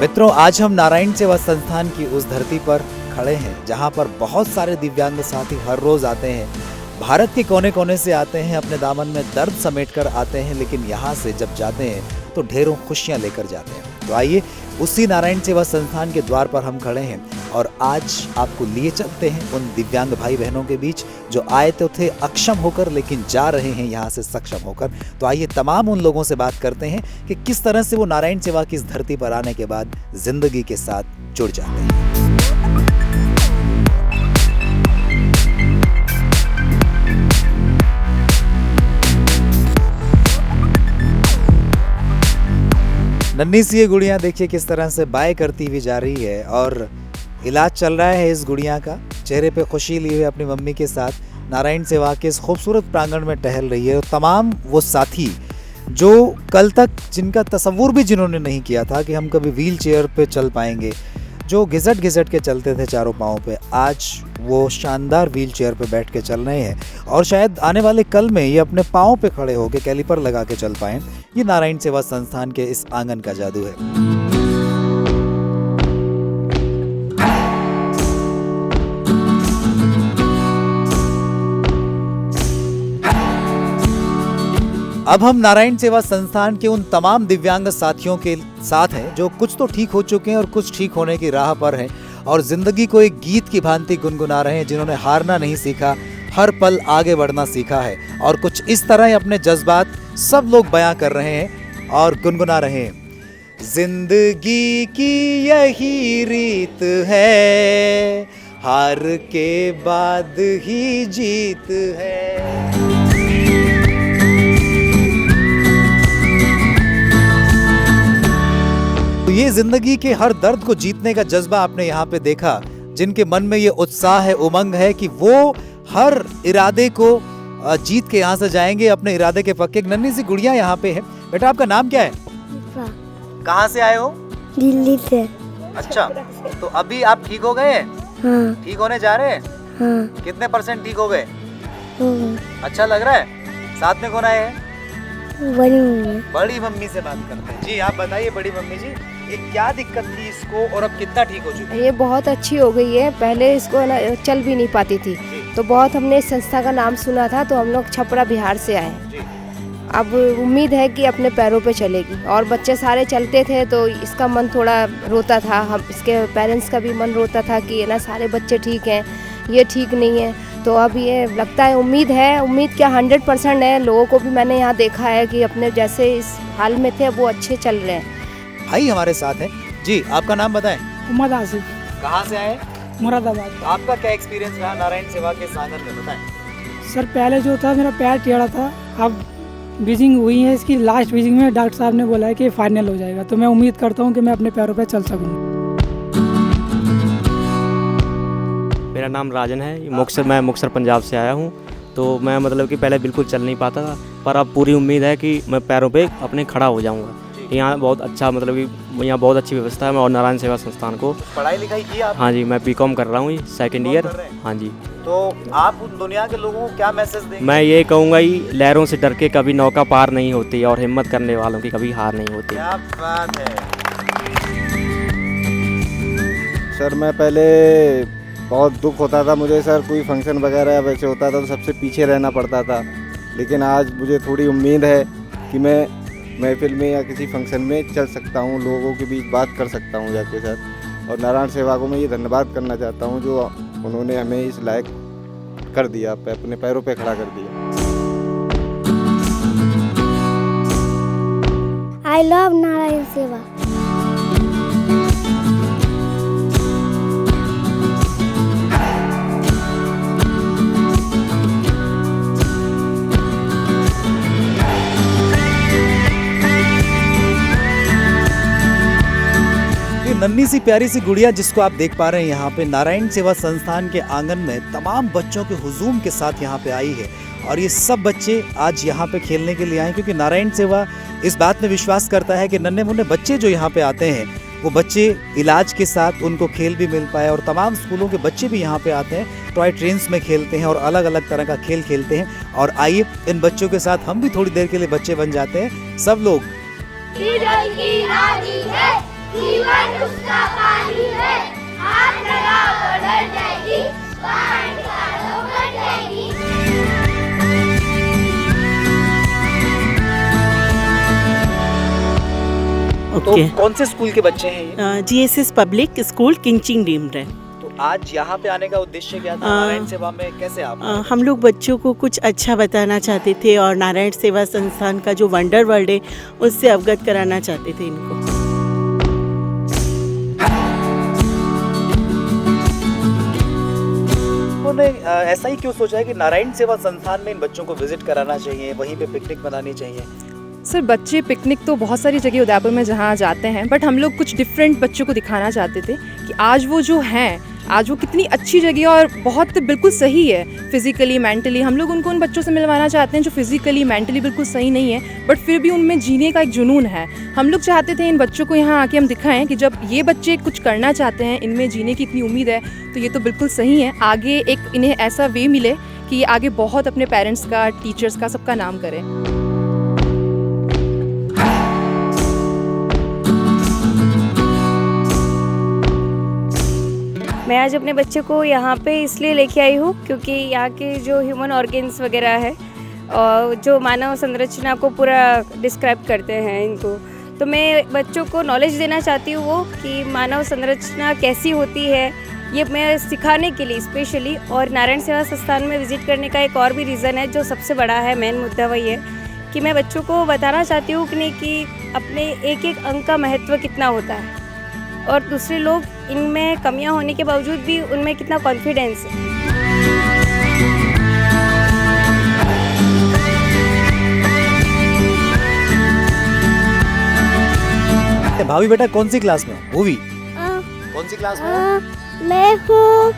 मित्रों, आज हम नारायण सेवा संस्थान की उस धरती पर खड़े हैं जहां पर बहुत सारे दिव्यांग साथी हर रोज आते हैं। भारत के कोने कोने से आते हैं, अपने दामन में दर्द समेटकर आते हैं, लेकिन यहाँ से जब जाते हैं तो ढेरों खुशियां लेकर जाते हैं। तो आइए, उसी नारायण सेवा संस्थान के द्वार पर हम खड़े हैं और आज आपको लिए चलते हैं उन दिव्यांग भाई बहनों के बीच जो आए तो थे अक्षम होकर, लेकिन जा रहे हैं यहाँ से सक्षम होकर। तो आइए तमाम उन लोगों से बात करते हैं कि किस तरह से वो नारायण सेवा की इस धरती पर आने के बाद जिंदगी के साथ जुड़ जाते हैं। नन्ही सी ये गुड़िया देखिए किस तरह से बाय करती हुई जा रही है और इलाज चल रहा है इस गुड़िया का। चेहरे पे खुशी लिए हुए अपनी मम्मी के साथ नारायण सेवा के इस खूबसूरत प्रांगण में टहल रही है। और तमाम वो साथी जो कल तक जिनका तसव्वुर भी जिन्होंने नहीं किया था कि हम कभी व्हील चेयर पे चल पाएंगे, जो घिसट घिसट के चलते थे चारों पाँव पे, आज वो शानदार व्हील चेयर पे बैठ के चल रहे हैं और शायद आने वाले कल में ये अपने पाँव पे खड़े होकर कैलिपर लगा के चल पाएं। ये नारायण सेवा संस्थान के इस आंगन का जादू है। अब हम नारायण सेवा संस्थान के उन तमाम दिव्यांग साथियों के साथ हैं जो कुछ तो ठीक हो चुके हैं और कुछ ठीक होने की राह पर हैं और जिंदगी को एक गीत की भांति गुनगुना रहे हैं, जिन्होंने हारना नहीं सीखा, हर पल आगे बढ़ना सीखा है। और कुछ इस तरह अपने जज्बात सब लोग बयां कर रहे हैं और गुनगुना रहे हैं। जिंदगी की यही रीत है, हार के बाद ही जीत है। तो ये जिंदगी के हर दर्द को जीतने का जज्बा आपने यहाँ पे देखा, जिनके मन में ये उत्साह है, उमंग है कि वो हर इरादे को जीत के यहाँ से जाएंगे, अपने इरादे के पक्के। एक नन्ही सी गुड़िया यहाँ पे है। बेटा, आपका नाम क्या है? कहाँ से आए हो? दिल्ली से। अच्छा, तो अभी आप ठीक हो गए? हाँ। ठीक होने जा रहे हैं? हाँ। कितने % ठीक हो गए? अच्छा लग रहा है? साथ में कौन आए हैं? बड़ी मम्मी। बड़ी मम्मी से बात करते हैं। जी, आप बताइए बड़ी मम्मी जी, ये क्या दिक्कत थी इसको और अब कितना ठीक हो चुकी है? ये बहुत अच्छी हो गई है। पहले इसको ना चल भी नहीं पाती थी, तो बहुत हमने इस संस्था का नाम सुना था, तो हम लोग छपरा बिहार से आए। अब उम्मीद है कि अपने पैरों पे चलेगी। और बच्चे सारे चलते थे तो इसका मन थोड़ा रोता था, हम इसके पेरेंट्स का भी मन रोता था कि ना सारे बच्चे ठीक हैं, ये ठीक नहीं है। तो अब ये लगता है, उम्मीद है, उम्मीद क्या 100% है। लोगों को भी मैंने यहाँ देखा है कि अपने जैसे इस हाल में थे वो अच्छे चल रहे हैं। भाई हमारे साथ हैं। जी, आपका नाम बताएं। उमर आसिफ, कहाँ से आए? मुरादाबाद। आपका क्या एक्सपीरियंस रहा नारायण सेवा के आंगन में, बताएं। सर, पहले जो था मेरा पैर टेढ़ा था, अब ब्रीजिंग हुई है इसकी। लास्ट ब्रीजिंग में डॉक्टर साहब ने बोला है कि फाइनल हो जाएगा, तो मैं उम्मीद करता हूँ कि मैं अपने पैरों पर चल सकूँ। मेरा नाम राजन है। मैं मुक्तसर पंजाब से आया हूँ। तो मैं मतलब कि पहले बिल्कुल चल नहीं पाता था, पर अब पूरी उम्मीद है कि मैं पैरों पे अपने खड़ा हो जाऊँगा। यहाँ बहुत अच्छा, मतलब कि यहाँ बहुत अच्छी व्यवस्था है। मैं और नारायण सेवा संस्थान को पढ़ाई लिखाई की आप? हाँ जी, मैं बीकॉम कर रहा हूँ, 2nd ईयर। हाँ जी। तो आप उन दुनिया के लोगों को क्या मैसेज देंगे? मैं ये कहूँगा ही, लहरों से डर के कभी नौका पार नहीं होती और हिम्मत करने वालों की कभी हार नहीं होती। क्या बात है। सर, मैं पहले बहुत दुख होता था मुझे सर, कोई फंक्शन वगैरह वैसे होता था तो सबसे पीछे रहना पड़ता था, लेकिन आज मुझे थोड़ी उम्मीद है कि मैं महफिल में या किसी फंक्शन में चल सकता हूँ, लोगों के बीच बात कर सकता हूँ जाके सर। और नारायण सेवा को मैं ये धन्यवाद करना चाहता हूँ जो उन्होंने हमें इस लायक कर दिया, अपने पैरों पे खड़ा कर दिया। आई लव नारायण सेवा। नन्ही सी प्यारी सी गुड़िया जिसको आप देख पा रहे हैं यहाँ पे नारायण सेवा संस्थान के आंगन में तमाम बच्चों के हुजूम के साथ यहाँ पे आई है। और ये सब बच्चे आज यहाँ पे खेलने के लिए आए, क्योंकि नारायण सेवा इस बात में विश्वास करता है कि नन्हे मुन्ने बच्चे जो यहाँ पे आते हैं वो बच्चे इलाज के साथ उनको खेल भी मिल पाए। और तमाम स्कूलों के बच्चे भी यहाँ पे आते हैं, टॉय ट्रेन्स में खेलते हैं और अलग अलग तरह का खेल खेलते हैं। और आइए इन बच्चों के साथ हम भी थोड़ी देर के लिए बच्चे बन जाते हैं। सब लोग जीवन उसका पानी है, हाथ लगाओ तो डर जाएगी, बाहर निकालो मर जाएगी। तो कौन से स्कूल के बच्चे हैं ये? GSS पब्लिक स्कूल किंगचिंग डीमरे। तो आज यहाँ पे आने का उद्देश्य क्या था? नारायण सेवा में कैसे आप? हम लोग बच्चों को कुछ अच्छा बताना चाहते थे और नारायण सेवा संस्थान का जो वंडर वर्ल्ड है उससे अवगत कराना चाहते थे इनको। उन्होंने ऐसा ही क्यों सोचा है कि नारायण सेवा संस्थान में इन बच्चों को विजिट कराना चाहिए, वहीं पे पिकनिक मनानी चाहिए? सर बच्चे पिकनिक तो बहुत सारी जगह उदयपुर में जहाँ जाते हैं, बट हम लोग कुछ डिफरेंट बच्चों को दिखाना चाहते थे कि आज वो जो हैं, आज वो कितनी अच्छी जगह और बहुत बिल्कुल सही है फिज़िकली मेंटली। हम लोग उनको उन बच्चों से मिलवाना चाहते हैं जो फिज़िकली मेंटली बिल्कुल सही नहीं है, बट फिर भी उनमें जीने का एक जुनून है। हम लोग चाहते थे इन बच्चों को यहाँ आके हम दिखाएं कि जब ये बच्चे कुछ करना चाहते हैं, इनमें जीने की इतनी उम्मीद है, तो ये तो बिल्कुल सही है। आगे एक इन्हें ऐसा वे मिले कि ये आगे बहुत अपने पेरेंट्स का, टीचर्स का, सबका नाम करें। मैं आज अपने बच्चे को यहाँ पे इसलिए लेके आई हूँ क्योंकि यहाँ के जो ह्यूमन ऑर्गन्स वगैरह है और जो मानव संरचना को पूरा डिस्क्राइब करते हैं इनको, तो मैं बच्चों को नॉलेज देना चाहती हूँ वो कि मानव संरचना कैसी होती है, ये मैं सिखाने के लिए स्पेशली। और नारायण सेवा संस्थान में विज़िट करने का एक और भी रीज़न है जो सबसे बड़ा है, मेन मुद्दा वही है कि मैं बच्चों को बताना चाहती हूँ कि अपने एक एक अंग का महत्व कितना होता है और दूसरे लोग इनमें कमियां होने के बावजूद भी उनमें कितना कॉन्फिडेंस है। भाभी बेटा कौन सी क्लास में हो? भूवी कौन सी क्लास में हो? मैं हूँ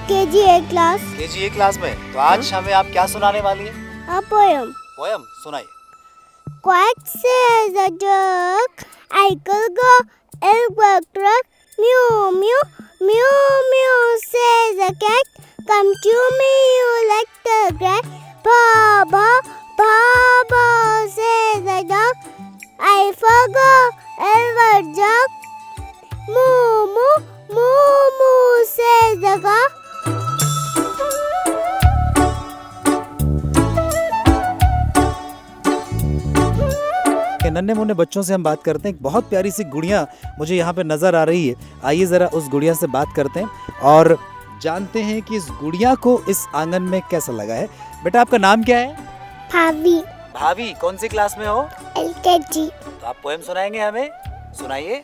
KG A class. KG A class में। तो आज हमें आप क्या सुनाने वाली हैं? पोयम। पोयम सुनाइए। Quack says a duck, I could go everywhere truck. Mew mew mew mew says a cat, come to me you like the grass. Paw paw paw paw says a dog, I forgot every jog. Moo moo moo moo says the cock. नन्हे मुन्ने बच्चों से हम बात करते हैं। एक बहुत प्यारी सी गुड़िया मुझे यहाँ पे नज़र आ रही है। आइए ज़रा उस गुड़िया से बात करते हैं और जानते हैं कि इस गुड़िया को इस आंगन में कैसा लगा है। बेटा आपका नाम क्या है? भाभी। भाभी कौन सी क्लास में हो? LKG। तो आप पोएम सुनाएंगे हमें? सुनाइए।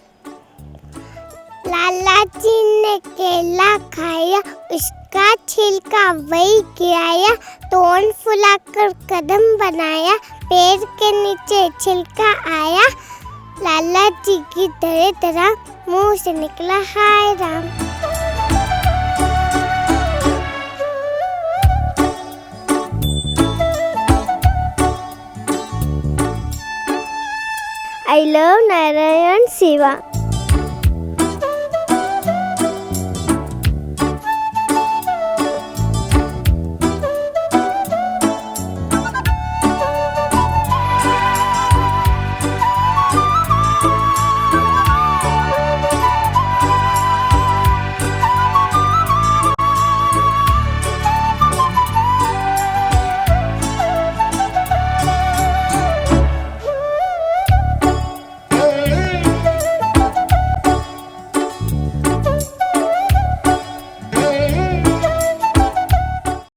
लाला जी ने केला खाया, उसका छिलका वही गिराया, तोड़ फुलाकर कदम बनाया, पेड़ के नीचे छिलका आया, लाला जी की तरह तरह मुंह से निकला हाय राम। I love नारायण सेवा।